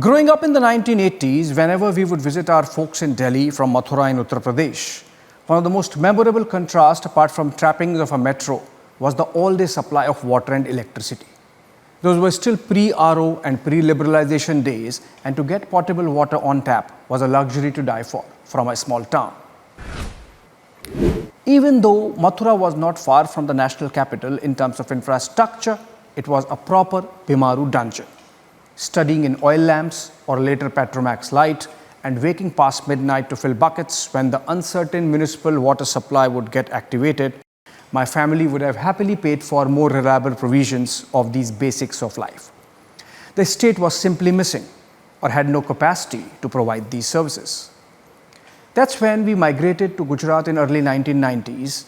Growing up in the 1980s, whenever we would visit our folks in Delhi from Mathura in Uttar Pradesh, one of the most memorable contrasts, apart from trappings of a metro, was the all-day supply of water and electricity. Those were still pre-RO and pre-liberalization days, and to get potable water on tap was a luxury to die for from a small town. Even though Mathura was not far from the national capital in terms of infrastructure, it was a proper Bimaru dungeon. Studying in oil lamps or later Petromax light and waking past midnight to fill buckets when the uncertain municipal water supply would get activated, my family would have happily paid for more reliable provisions of these basics of life. The state was simply missing or had no capacity to provide these services. That's when we migrated to Gujarat in early 1990s.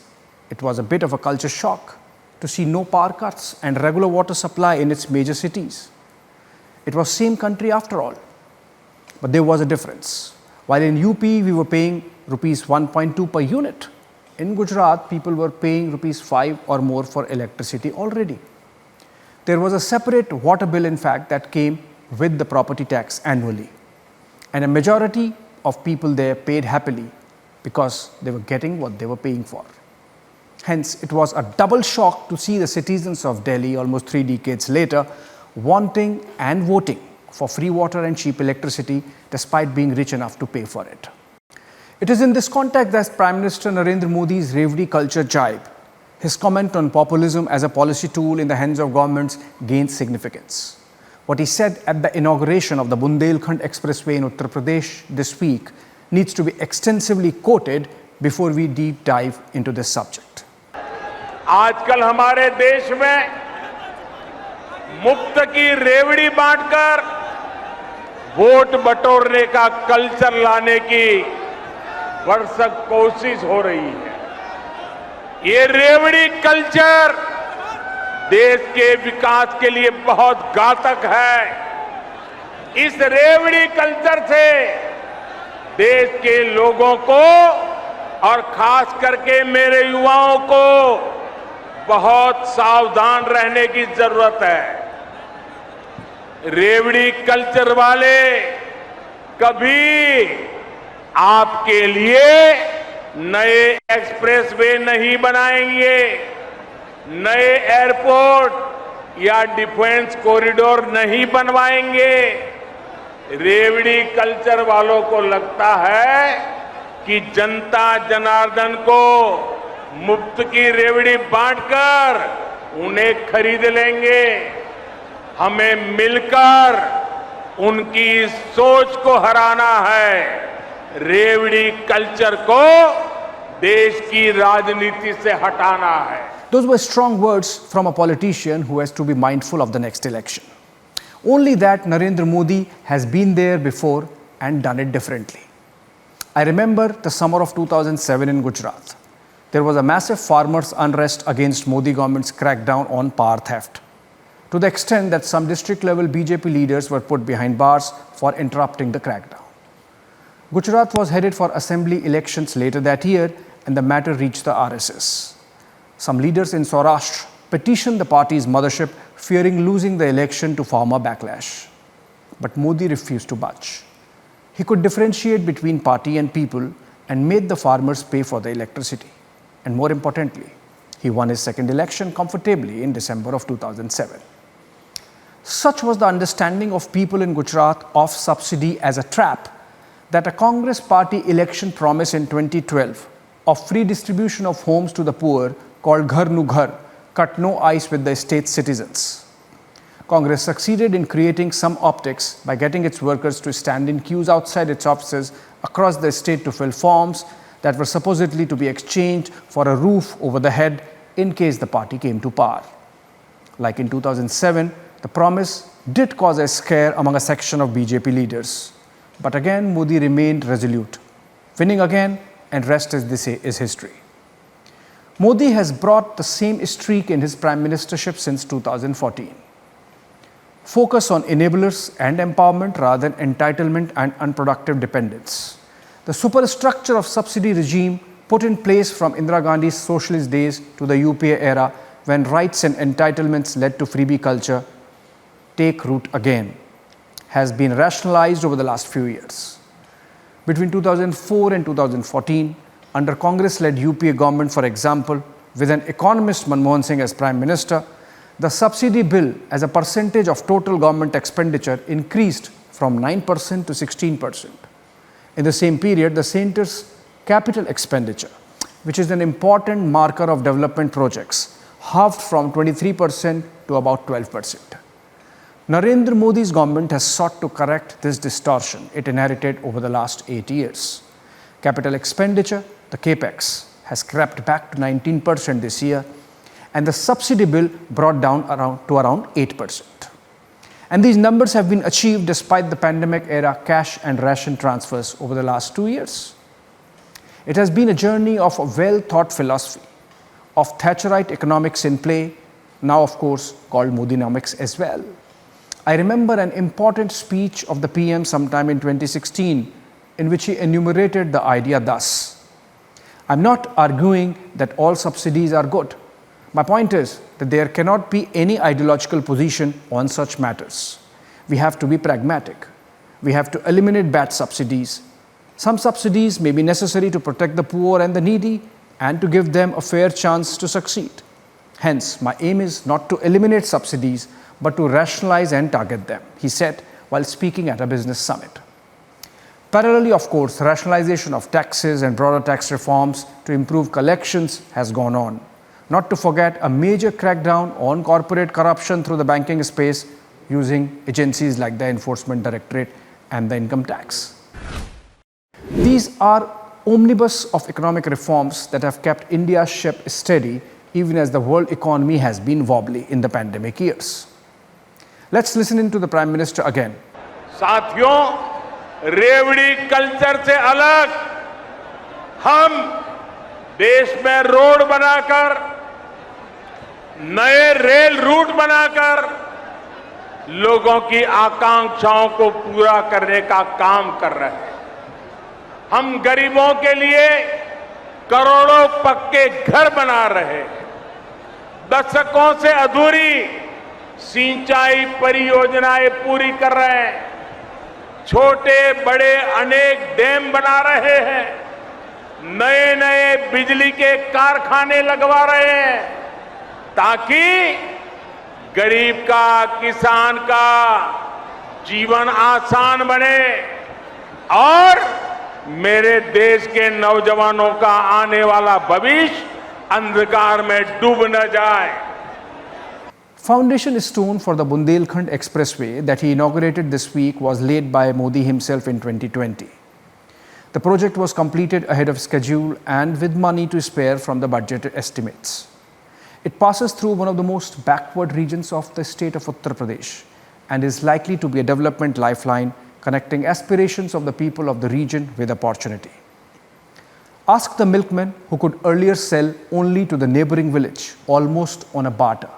It was a bit of a culture shock to see no power cuts and regular water supply in its major cities. It was same country after all, but there was a difference. While in UP we were paying rupees 1.2 per unit, in Gujarat people were paying rupees 5 or more for electricity already. There was a separate water bill, in fact, that came with the property tax annually, and a majority of people there paid happily because they were getting what they were paying for. Hence, it was a double shock to see the citizens of Delhi almost 3 decades later wanting and voting for free water and cheap electricity despite being rich enough to pay for it. It is in this context that Prime Minister Narendra Modi's Revdi culture jibe, his comment on populism as a policy tool in the hands of governments, gains significance. What he said at the inauguration of the Bundelkhand Expressway in Uttar Pradesh this week needs to be extensively quoted before we deep dive into this subject. आजकल हमारे देश में मुफ्त की रेवड़ी बांटकर vote बटोरने का कल्चर लाने की भरसक कोशिश हो रही है। ये रेवड़ी कल्चर देश के विकास के लिए बहुत घातक है। इस रेवड़ी कल्चर से देश के लोगों को और खास करके मेरे युवाओं को बहुत सावधान रहने की जरूरत है। रेवड़ी कल्चर वाले कभी आपके लिए नए एक्सप्रेसवे नहीं बनाएंगे, नए एयरपोर्ट या डिफेंस कॉरिडोर नहीं बनवाएंगे। रेवड़ी कल्चर वालों को लगता है कि जनता जनार्दन को मुफ्त की रेवड़ी बांटकर उन्हें खरीद लेंगे। हमें मिलकर उनकी सोच को हराना है। रेवड़ी कल्चर को देश की राजनीति से हटाना है। Those were strong words from a politician who has to be mindful of the next election. Only that Narendra Modi has been there before and done it differently. I remember the summer of 2007 in Gujarat. There was a massive farmers' unrest against Modi government's crackdown on power theft, to the extent that some district-level BJP leaders were put behind bars for interrupting the crackdown. Gujarat was headed for assembly elections later that year, and the matter reached the RSS. Some leaders in Saurashtra petitioned the party's mothership, fearing losing the election to farmer backlash. But Modi refused to budge. He could differentiate between party and people and made the farmers pay for the electricity. And more importantly, he won his second election comfortably in December of 2007. Such was the understanding of people in Gujarat of subsidy as a trap that a Congress party election promise in 2012 of free distribution of homes to the poor, called Ghar Nu Ghar, cut no ice with the state's citizens. Congress succeeded in creating some optics by getting its workers to stand in queues outside its offices across the state to fill forms that were supposedly to be exchanged for a roof over the head in case the party came to power. Like in 2007, the promise did cause a scare among a section of BJP leaders. But again, Modi remained resolute, winning again, and rest, as they say, is history. Modi has brought the same streak in his prime ministership since 2014. Focus on enablers and empowerment rather than entitlement and unproductive dependence. The superstructure of subsidy regime put in place from Indira Gandhi's socialist days to the UPA era, when rights and entitlements led to freebie culture, take root again, has been rationalized over the last few years. Between 2004 and 2014, under Congress-led UPA government, for example, with an economist Manmohan Singh as Prime Minister, the subsidy bill as a percentage of total government expenditure increased from 9% to 16%. In the same period, the centre's capital expenditure, which is an important marker of development projects, halved from 23% to about 12%. Narendra Modi's government has sought to correct this distortion it inherited over the last 8 years. Capital expenditure, the CAPEX, has crept back to 19% this year, and the subsidy bill brought down to around 8%. And these numbers have been achieved despite the pandemic-era cash and ration transfers over the last 2 years. It has been a journey of a well-thought philosophy, of Thatcherite economics in play, now of course called Modinomics as well. I remember an important speech of the PM sometime in 2016 in which he enumerated the idea thus: I'm not arguing that all subsidies are good. My point is that there cannot be any ideological position on such matters. We have to be pragmatic. We have to eliminate bad subsidies. Some subsidies may be necessary to protect the poor and the needy and to give them a fair chance to succeed. Hence, my aim is not to eliminate subsidies, but to rationalize and target them, he said while speaking at a business summit. Parallelly, of course, rationalization of taxes and broader tax reforms to improve collections has gone on. Not to forget a major crackdown on corporate corruption through the banking space using agencies like the Enforcement Directorate and the income tax. These are omnibus of economic reforms that have kept India's ship steady even as the world economy has been wobbly in the pandemic years. Let's listen in to the Prime Minister again. साथियों, रेवड़ी culture से अलग हम देश में road बनाकर, नए rail route बनाकर लोगों की आकांक्षाओं को पूरा करने का काम कर रहे हैं। हम गरीबों के लिए करोड़ों पक्के घर बना रहे हैं। दशकों से अधूरी सिंचाई परियोजनाएं पूरी कर रहे हैं। छोटे बड़े अनेक डैम बना रहे हैं। नए नए बिजली के कारखाने लगवा रहे हैं ताकि गरीब का, किसान का जीवन आसान बने और मेरे देश के नौजवानों का आने वाला भविष्य अंधकार में डूब न जाए। Foundation stone for the Bundelkhand Expressway that he inaugurated this week was laid by Modi himself in 2020. The project was completed ahead of schedule and with money to spare from the budget estimates. It passes through one of the most backward regions of the state of Uttar Pradesh and is likely to be a development lifeline connecting aspirations of the people of the region with opportunity. Ask the milkman who could earlier sell only to the neighboring village, almost on a barter,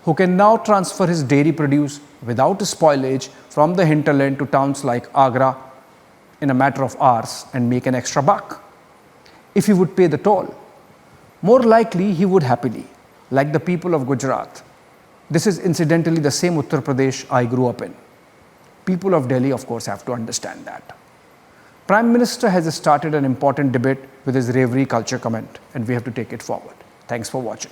who can now transfer his dairy produce without spoilage from the hinterland to towns like Agra in a matter of hours and make an extra buck. If he would pay the toll, more likely he would happily, like the people of Gujarat. This is incidentally the same Uttar Pradesh I grew up in. People of Delhi, of course, have to understand that. Prime Minister has started an important debate with his Revdi culture comment, and we have to take it forward. Thanks for watching.